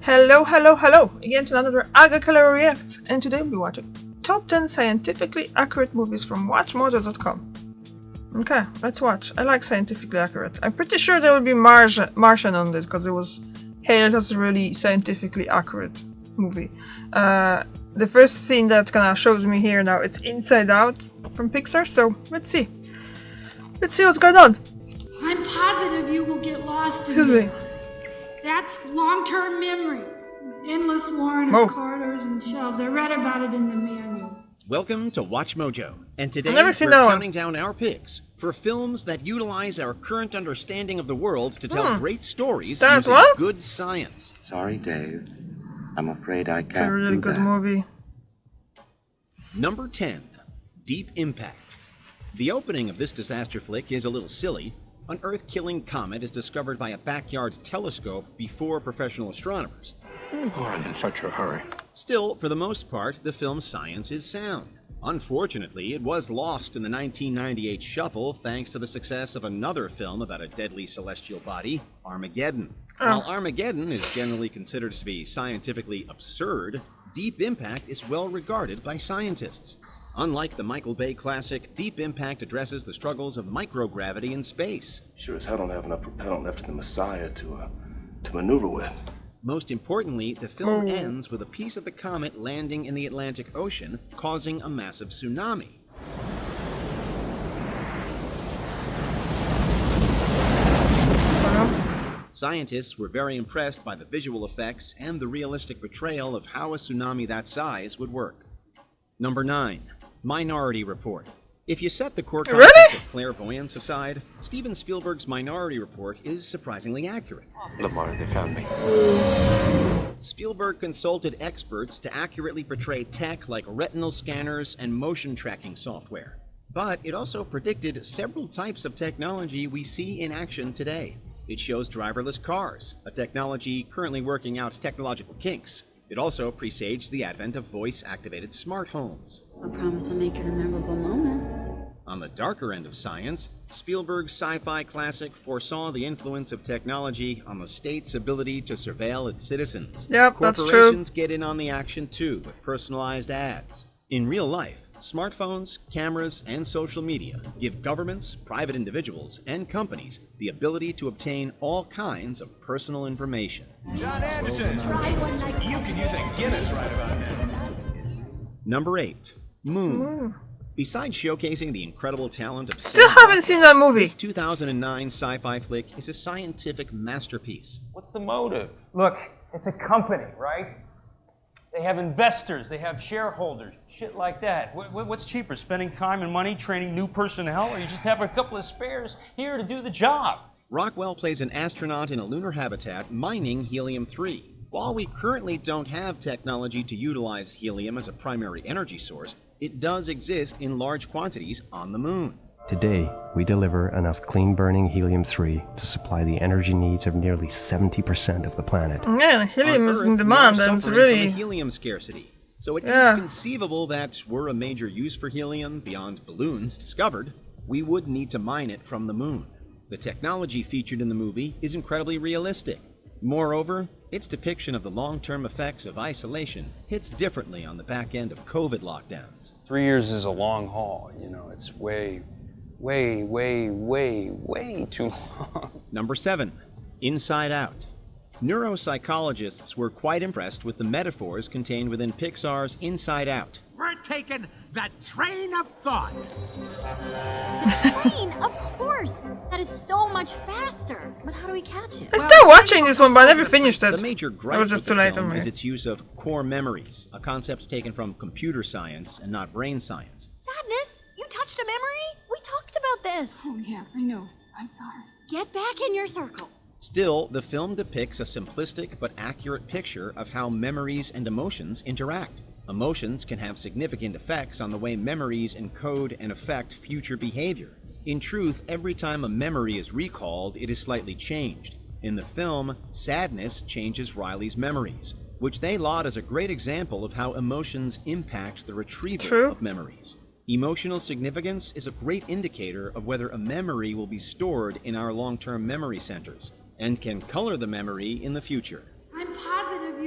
Hello, hello, hello! Again to another Agricolor React, and today we'll be watching Top 10 Scientifically Accurate Movies from WatchMojo.com. Okay, let's watch. I like scientifically accurate. I'm pretty sure there will be Martian on this, because it was hailed as a really scientifically accurate movie. The first scene that kind of shows me here now, it's Inside Out from Pixar, so let's see. Let's see what's going on. I'm positive you will get lost in Excuse here. me. That's long-term memory. Endless warren Oh. of corridors and shelves. I read about it in the manual. Welcome to Watch Mojo, and today never seen we're that one. counting down our picks for films that utilize our current understanding of the world to tell great stories That's using what? good science. Sorry, Dave. I'm afraid I It's a can't really do good that. movie. Number 10, Deep Impact. The opening of this disaster flick is a little silly. An Earth-killing comet is discovered by a backyard telescope before professional astronomers. Why in such a hurry? Still, for the most part, the film's science is sound. Unfortunately, it was lost in the 1998 shuffle thanks to the success of another film about a deadly celestial body, Armageddon. While Armageddon is generally considered to be scientifically absurd, Deep Impact is well regarded by scientists. Unlike the Michael Bay classic, Deep Impact addresses the struggles of microgravity in space. Sure as hell don't have enough propellant left in the Messiah to maneuver with. Most importantly, the film ends with a piece of the comet landing in the Atlantic Ocean, causing a massive tsunami. Scientists were very impressed by the visual effects and the realistic portrayal of how a tsunami that size would work. Number 9, Minority Report. If you set the core concepts of clairvoyance aside, Steven Spielberg's Minority Report is surprisingly accurate. Lamar, they found me. Spielberg consulted experts to accurately portray tech like retinal scanners and motion tracking software. But it also predicted several types of technology we see in action today. It shows driverless cars, a technology currently working out technological kinks. It also presaged the advent of voice-activated smart homes. I promise I'll make it a memorable moment. On the darker end of science, Spielberg's sci-fi classic foresaw the influence of technology on the state's ability to surveil its citizens. Yep, that's true. Corporations get in on the action too with personalized ads. In real life, smartphones, cameras, and social media give governments, private individuals, and companies the ability to obtain all kinds of personal information. John Anderson, you can use a Guinness right about now. Number 8, Moon. Besides showcasing the incredible talent of Still haven't seen that movie. this 2009 sci-fi flick is a scientific masterpiece. What's the motive? Look, it's a company, right? They have investors, they have shareholders, shit like that. What's cheaper, spending time and money training new personnel, or you just have a couple of spares here to do the job? Rockwell plays an astronaut in a lunar habitat mining helium-3. While we currently don't have technology to utilize helium as a primary energy source, it does exist in large quantities on the moon. Today, we deliver enough clean-burning helium-3 to supply the energy needs of nearly 70% of the planet. Yeah, helium On is Earth, in we are demand, and it's suffering from really... a helium scarcity. So it Yeah. is conceivable that were a major use for helium beyond balloons discovered, we would need to mine it from the moon. The technology featured in the movie is incredibly realistic. Moreover, its depiction of the long-term effects of isolation hits differently on the back end of COVID lockdowns. 3 years is a long haul, you know, it's way too long. Number 7, Inside Out. Neuropsychologists were quite impressed with the metaphors contained within Pixar's Inside Out. We're taking the train of thought. Train, of course. That is so much faster. But how do we catch it? I started watching this one, but I never finished it. The major It gripe was with just the too late film on me. is its use of core memories, a concept taken from computer science and not brain science. Sadness, you touched a memory? We talked about this. Oh, yeah, I know. I'm sorry. Get back in your circle. Still, the film depicts a simplistic but accurate picture of how memories and emotions interact. Emotions can have significant effects on the way memories encode and affect future behavior. In truth, every time a memory is recalled, it is slightly changed. In the film, sadness changes Riley's memories, which they laud as a great example of how emotions impact the retrieval of memories. Emotional significance is a great indicator of whether a memory will be stored in our long-term memory centers and can color the memory in the future. I'm positive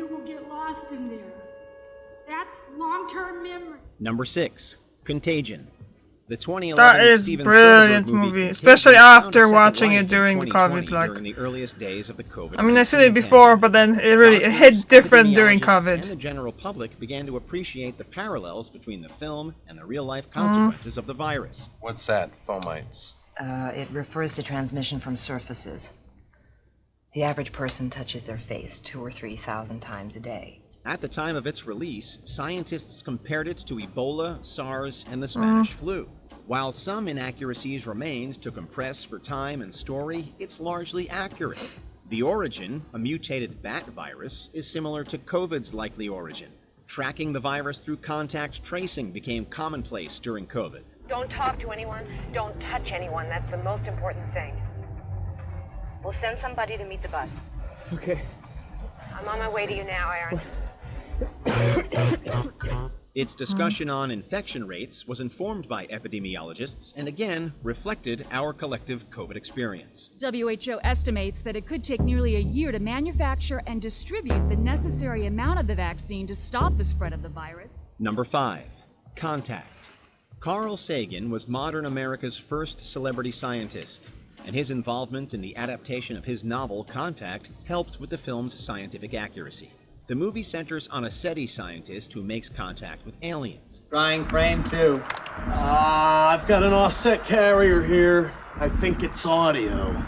lost in there. That's long-term memory. Number 6. Contagion. The 2011 That is Steven brilliant Soderbergh movie, Contagion especially found after a second watching life it in during the 2020 COVID, like. during the earliest days of the COVID-19 I mean, I've seen it before, but then it really hit different during epidemiologists and COVID. the general public began to appreciate the parallels between the film and the real-life consequences of the virus. What's that, fomites? It refers to transmission from surfaces. The average person touches their face 2,000 or 3,000 times a day. At the time of its release, scientists compared it to Ebola, SARS, and the Spanish flu. While some inaccuracies remained to compress for time and story, it's largely accurate. The origin, a mutated bat virus, is similar to COVID's likely origin. Tracking the virus through contact tracing became commonplace during COVID. Don't talk to anyone, don't touch anyone. That's the most important thing. We'll send somebody to meet the bus. Okay. I'm on my way to you now, Aaron. Its discussion on infection rates was informed by epidemiologists and again reflected our collective COVID experience. WHO estimates that it could take nearly a year to manufacture and distribute the necessary amount of the vaccine to stop the spread of the virus. Number 5. Contact. Carl Sagan was modern America's first celebrity scientist, and his involvement in the adaptation of his novel Contact helped with the film's scientific accuracy. The movie centers on a SETI scientist who makes contact with aliens. Trying frame 2. I've got an offset carrier here. I think it's audio.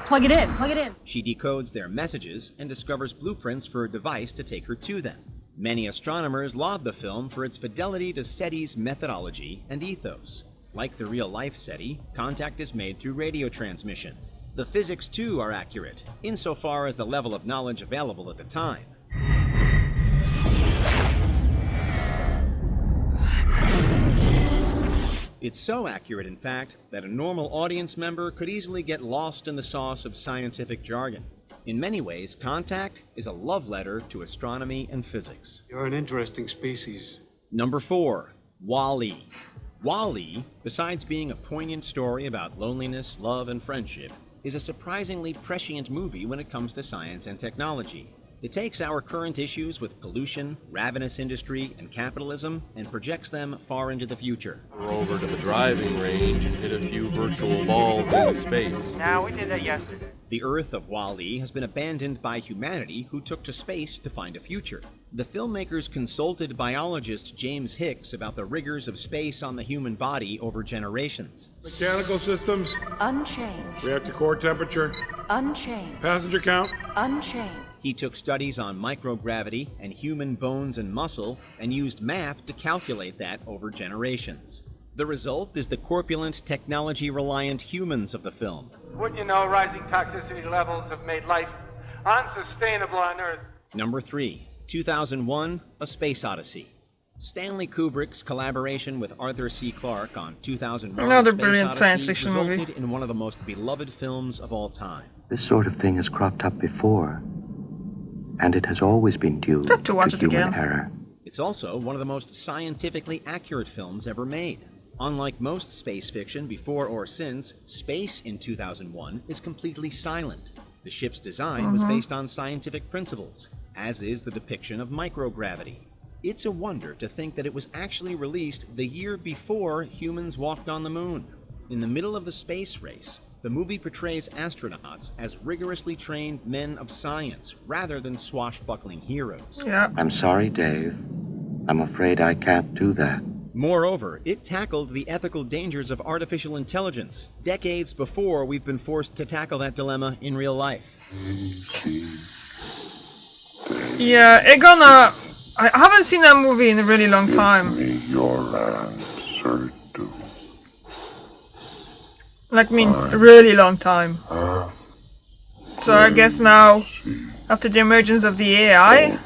Plug it in. She decodes their messages and discovers blueprints for a device to take her to them. Many astronomers laud the film for its fidelity to SETI's methodology and ethos. Like the real-life SETI, contact is made through radio transmission. The physics, too, are accurate, insofar as the level of knowledge available at the time. It's so accurate, in fact, that a normal audience member could easily get lost in the sauce of scientific jargon. In many ways, Contact is a love letter to astronomy and physics. You're an interesting species. Number 4. WALL-E. WALL-E, besides being a poignant story about loneliness, love, and friendship, is a surprisingly prescient movie when it comes to science and technology. It takes our current issues with pollution, ravenous industry, and capitalism and projects them far into the future. We're over to the driving range and hit a few virtual balls in space. Now, we did that yesterday. The Earth of WALL-E has been abandoned by humanity who took to space to find a future. The filmmakers consulted biologist James Hicks about the rigors of space on the human body over generations. Mechanical systems? Unchanged. Reactor core temperature? Unchanged. Passenger count? Unchanged. He took studies on microgravity and human bones and muscle and used math to calculate that over generations. The result is the corpulent, technology-reliant humans of the film. Wouldn't you know, rising toxicity levels have made life unsustainable on Earth. Number 3. 2001, A Space Odyssey. Stanley Kubrick's collaboration with Arthur C. Clarke on 2001, Another Space brilliant Odyssey science fiction resulted movie. in one of the most beloved films of all time. This sort of thing has cropped up before, and it has always been due Have to watch it human again. error. It's also one of the most scientifically accurate films ever made. Unlike most space fiction before or since, space in 2001 is completely silent. The ship's design was based on scientific principles, as is the depiction of microgravity. It's a wonder to think that it was actually released the year before humans walked on the moon. In the middle of the space race, the movie portrays astronauts as rigorously trained men of science rather than swashbuckling heroes. Yeah. I'm sorry, Dave. I'm afraid I can't do that. Moreover, it tackled the ethical dangers of artificial intelligence, decades before we've been forced to tackle that dilemma in real life. Yeah, I haven't seen that movie in a really long time. Like, a really long time. So I guess now, after the emergence of the AI,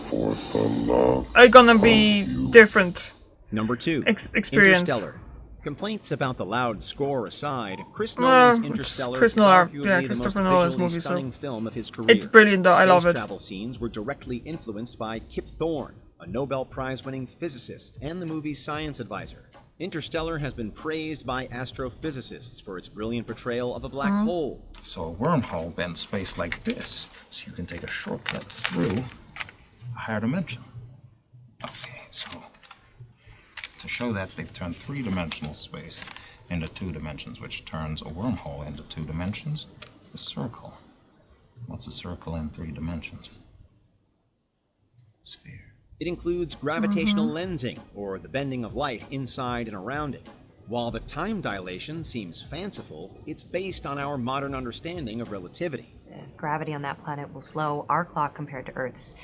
are gonna be different. Number 2, experience. Interstellar. Complaints about the loud score aside, Chris Nolan's Interstellar Chris is Nolan, arguably yeah, the most Christopher Nolan's visually movie, so stunning film of his career. it's brilliant though, I love it. Space travel scenes were directly influenced by Kip Thorne, a Nobel Prize-winning physicist and the movie's science advisor. Interstellar has been praised by astrophysicists for its brilliant portrayal of a black hole. So a wormhole bends space like this, so you can take a shortcut through a higher dimension. show that, they've turned three-dimensional space into 2 dimensions, which turns a wormhole into 2 dimensions. A circle. What's a circle in 3 dimensions? Sphere. It includes gravitational lensing, or the bending of light inside and around it. While the time dilation seems fanciful, it's based on our modern understanding of relativity. Gravity on that planet will slow our clock compared to Earth's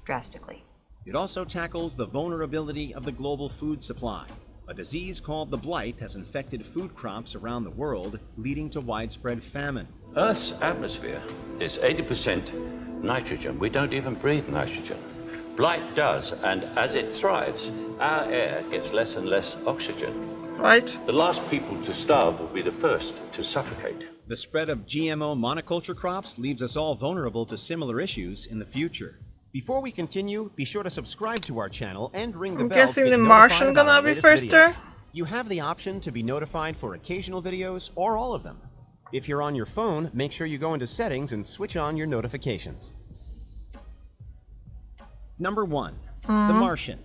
drastically. It also tackles the vulnerability of the global food supply. A disease called the blight has infected food crops around the world, leading to widespread famine. Earth's atmosphere is 80% nitrogen. We don't even breathe nitrogen. Blight does, and as it thrives, our air gets less and less oxygen. Right. The last people to starve will be the first to suffocate. The spread of GMO monoculture crops leaves us all vulnerable to similar issues in the future. Before we continue, be sure to subscribe to our channel and ring the I'm bell. guessing the Martian gonna be first there. You have the option to be notified for occasional videos or all of them. If you're on your phone, make sure you go into settings and switch on your notifications. Number 1, The Martian.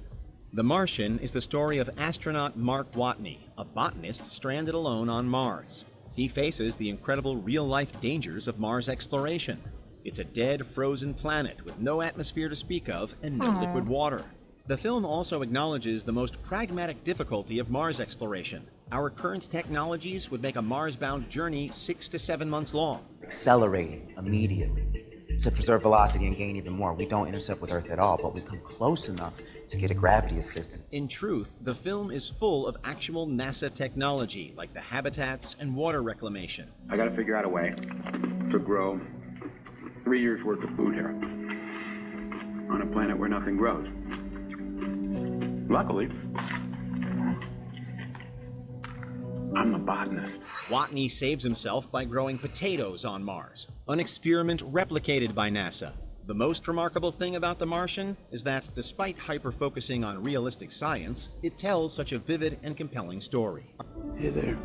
The Martian is the story of astronaut Mark Watney, a botanist stranded alone on Mars. He faces the incredible real-life dangers of Mars exploration. It's a dead, frozen planet with no atmosphere to speak of and no liquid water. The film also acknowledges the most pragmatic difficulty of Mars exploration. Our current technologies would make a Mars-bound journey 6 to 7 months long. Accelerating immediately to preserve velocity and gain even more. We don't intercept with Earth at all, but we come close enough to get a gravity assistant. In truth, the film is full of actual NASA technology, like the habitats and water reclamation. I gotta figure out a way to grow 3 years worth of food here on a planet where nothing grows. Luckily, I'm a botanist. Watney saves himself by growing potatoes on Mars, an experiment replicated by NASA. The most remarkable thing about The Martian is that, despite hyper-focusing on realistic science, it tells such a vivid and compelling story. Hey there.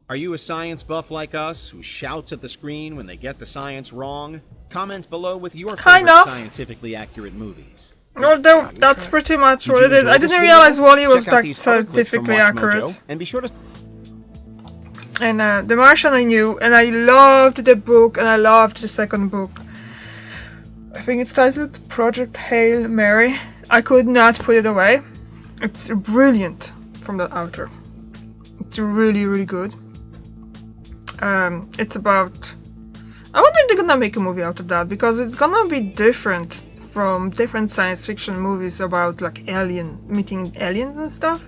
Are you a science buff like us, who shouts at the screen when they get the science wrong? Comment below with your favorite scientifically accurate movies. Well, that's pretty much what it is. I didn't realize Wall-E was that scientifically accurate. And be sure to... And The Martian I knew, and I loved the book, and I loved the second book. I think it's titled Project Hail Mary. I could not put it away. It's brilliant from the author. It's really, really good. It's about... I wonder if they're gonna make a movie out of that, because it's gonna be different from different science fiction movies about like meeting aliens and stuff.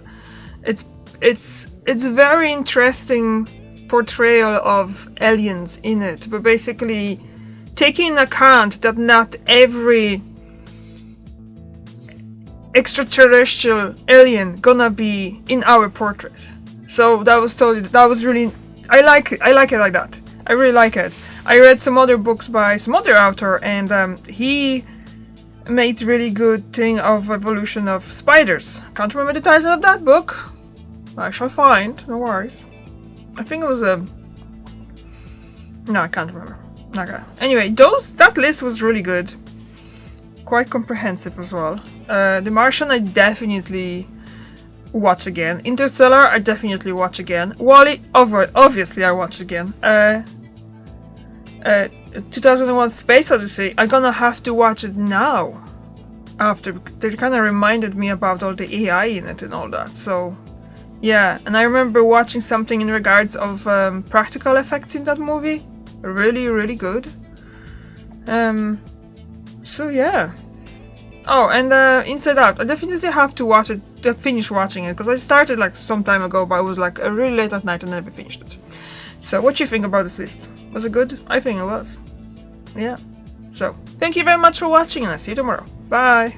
It's very interesting portrayal of aliens in it, but basically taking into account that not every extraterrestrial alien gonna be in our portrait. So that was really I like it like that. I really like it. I read some other books by some other author, and he made really good thing of evolution of spiders. Can't remember the title of that book. I shall find, no worries. I think it was no, I can't remember. Okay. Anyway, that list was really good. Quite comprehensive as well. The Martian I definitely watch again. Interstellar I definitely watch again. Wall-E, obviously I watch again. 2001 Space Odyssey, I'm gonna have to watch it now. After they kind of reminded me about all the AI in it and all that. So yeah, and I remember watching something in regards of practical effects in that movie. Really, really good. So yeah. Oh, and Inside Out, I definitely have to watch it, finish watching it, because I started like some time ago, but I was like really late at night and never finished it. So what do you think about this list? Was it good? I think it was. Yeah. So, thank you very much for watching, and I'll see you tomorrow. Bye!